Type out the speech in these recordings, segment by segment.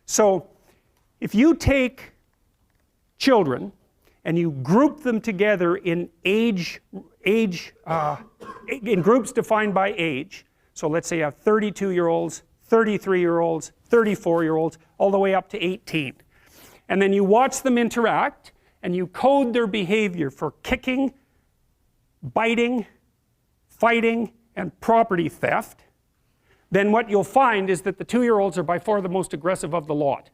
So if you take children and you group them together in in groups defined by age, so let's say you have 32-year-olds, 33-year-olds, 34-year-olds, all the way up to 18. And then you watch them interact, and you code their behavior for kicking, biting, fighting, and property theft, then what you'll find is that the 2-year-olds are by far the most aggressive of the lot.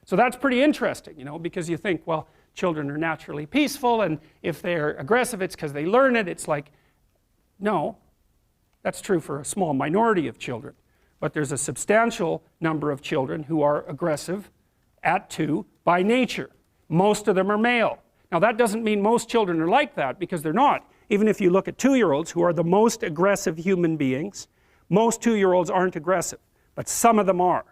So that's pretty interesting, you know, because you think, well, children are naturally peaceful, and if they're aggressive, it's because they learn it. It's like, no, that's true for a small minority of children. But there's a substantial number of children who are aggressive at 2 by nature. Most of them are male. Now that doesn't mean most children are like that, because they're not. Even if you look at 2-year-olds who are the most aggressive human beings, most 2-year-olds aren't aggressive, but some of them are.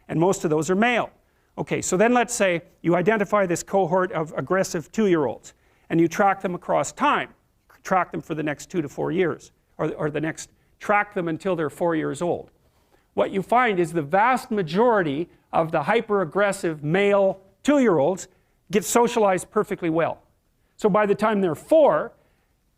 And most of those are male. Okay, so then let's say you identify this cohort of aggressive 2-year-olds, and you track them across time. Track them for the next 2 to 4 years, or track them until they're 4 years old. What you find is the vast majority of the hyper-aggressive male 2-year-olds get socialized perfectly well. So by the time they're 4,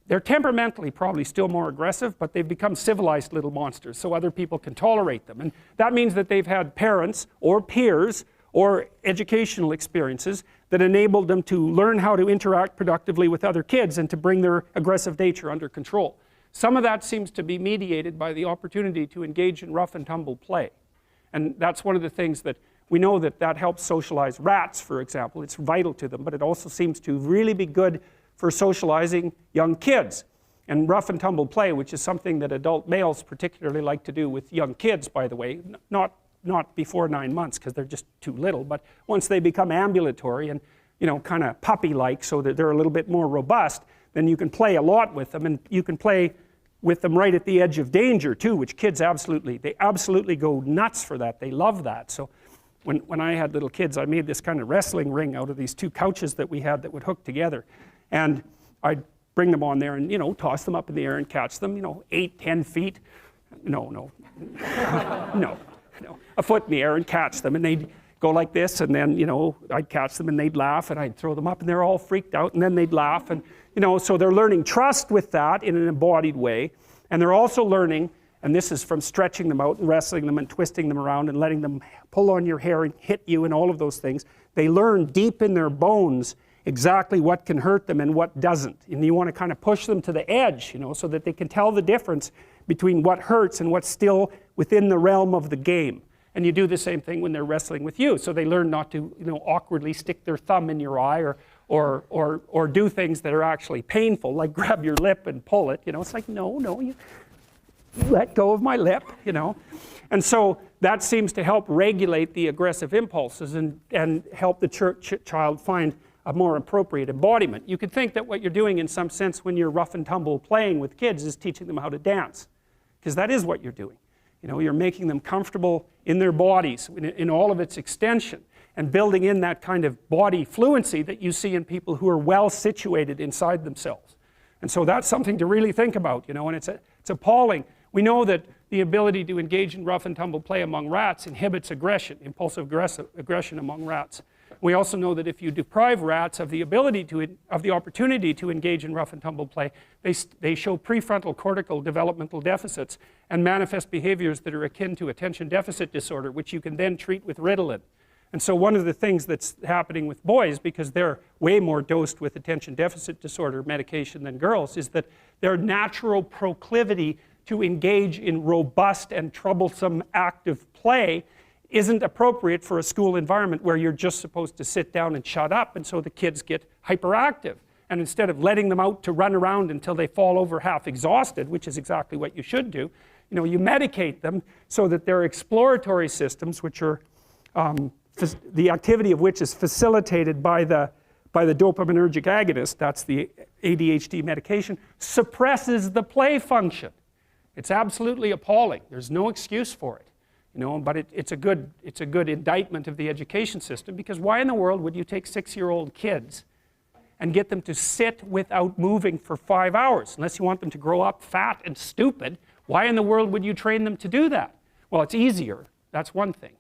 they're temperamentally probably still more aggressive, but they've become civilized little monsters, so other people can tolerate them. And that means that they've had parents or peers or educational experiences that enabled them to learn how to interact productively with other kids and to bring their aggressive nature under control. Some of that seems to be mediated by the opportunity to engage in rough and tumble play. And that's one of the things that we know that helps socialize rats, for example. It's vital to them, but it also seems to really be good for socializing young kids. And rough and tumble play, which is something that adult males particularly like to do with young kids, by the way, not before 9 months because they're just too little, but once they become ambulatory and, you know, kind of puppy-like so that they're a little bit more robust, then you can play a lot with them, and you can play with them right at the edge of danger too, which kids they absolutely go nuts for that. They love that. So when I had little kids, I made this kind of wrestling ring out of these 2 couches that we had that would hook together. And I'd bring them on there and, you know, toss them up in the air and catch them, you know, 8, 10 feet. No, a foot in the air and catch them. And they'd go like this, and then, you know, I'd catch them and they'd laugh, and I'd throw them up and they're all freaked out, and then they'd laugh. And, you know, so they're learning trust with that in an embodied way. And they're also learning, and this is from stretching them out and wrestling them and twisting them around and letting them pull on your hair and hit you and all of those things. They learn deep in their bones exactly what can hurt them and what doesn't. And you want to kind of push them to the edge, you know, so that they can tell the difference between what hurts and what's still within the realm of the game. And you do the same thing when they're wrestling with you. So they learn not to, you know, awkwardly stick their thumb in your eye or do things that are actually painful, like grab your lip and pull it. You know, it's like, no, you let go of my lip, you know. And so that seems to help regulate the aggressive impulses and help the child find a more appropriate embodiment. You could think that what you're doing in some sense when you're rough and tumble playing with kids is teaching them how to dance, because that is what you're doing. You know, you're making them comfortable in their bodies in all of its extension, and building in that kind of body fluency that you see in people who are well situated inside themselves. And so that's something to really think about, you know, and it's appalling. We know that the ability to engage in rough and tumble play among rats inhibits aggression, impulsive aggression among rats. We also know that if you deprive rats of the opportunity to engage in rough and tumble play, they show prefrontal cortical developmental deficits and manifest behaviors that are akin to attention deficit disorder, which you can then treat with Ritalin. And so one of the things that's happening with boys, because they're way more dosed with attention deficit disorder medication than girls, is that their natural proclivity to engage in robust and troublesome active play isn't appropriate for a school environment where you're just supposed to sit down and shut up, and so the kids get hyperactive. And instead of letting them out to run around until they fall over half exhausted, which is exactly what you should do, you know, you medicate them so that their exploratory systems, which are the activity of which is facilitated by the dopaminergic agonist, that's the ADHD medication, suppresses the play function. It's absolutely appalling. There's no excuse for it. You know, but it's a good indictment of the education system, because why in the world would you take 6-year-old kids and get them to sit without moving for 5 hours? Unless you want them to grow up fat and stupid, why in the world would you train them to do that? Well, it's easier. That's one thing.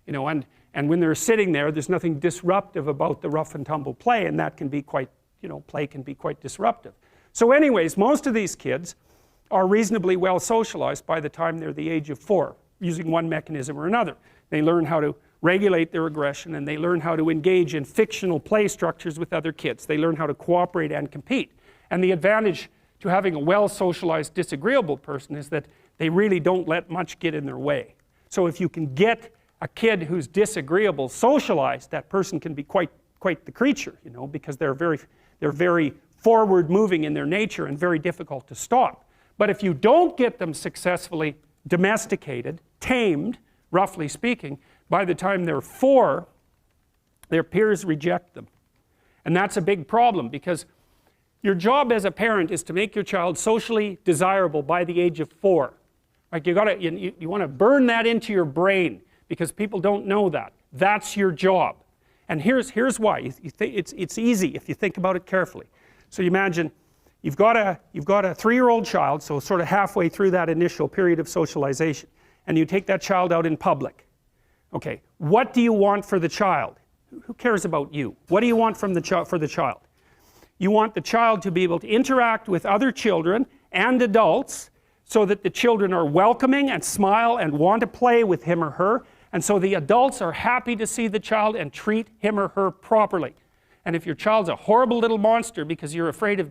You know, and when they're sitting there, there's nothing disruptive about the rough and tumble play, and that can be quite, you know, play can be quite disruptive. So anyways, most of these kids are reasonably well socialized by the time they're the age of 4, using one mechanism or another. They learn how to regulate their aggression, and they learn how to engage in fictional play structures with other kids. They learn how to cooperate and compete. And the advantage to having a well-socialized disagreeable person is that they really don't let much get in their way. So if you can get a kid who's disagreeable socialized, that person can be quite the creature, you know, because they're very forward moving in their nature and very difficult to stop. But if you don't get them successfully domesticated, tamed, roughly speaking, by the time they're 4, their peers reject them. And that's a big problem, because your job as a parent is to make your child socially desirable by the age of 4. Like you want to burn that into your brain, because people don't know that. That's your job. And here's why. It's easy if you think about it carefully. So you imagine you've got a 3-year-old child, so sort of halfway through that initial period of socialization, and you take that child out in public. Okay, what do you want for the child? Who cares about you? What do you want from for the child? You want the child to be able to interact with other children and adults so that the children are welcoming and smile and want to play with him or her, and so the adults are happy to see the child and treat him or her properly. And if your child's a horrible little monster because you're afraid of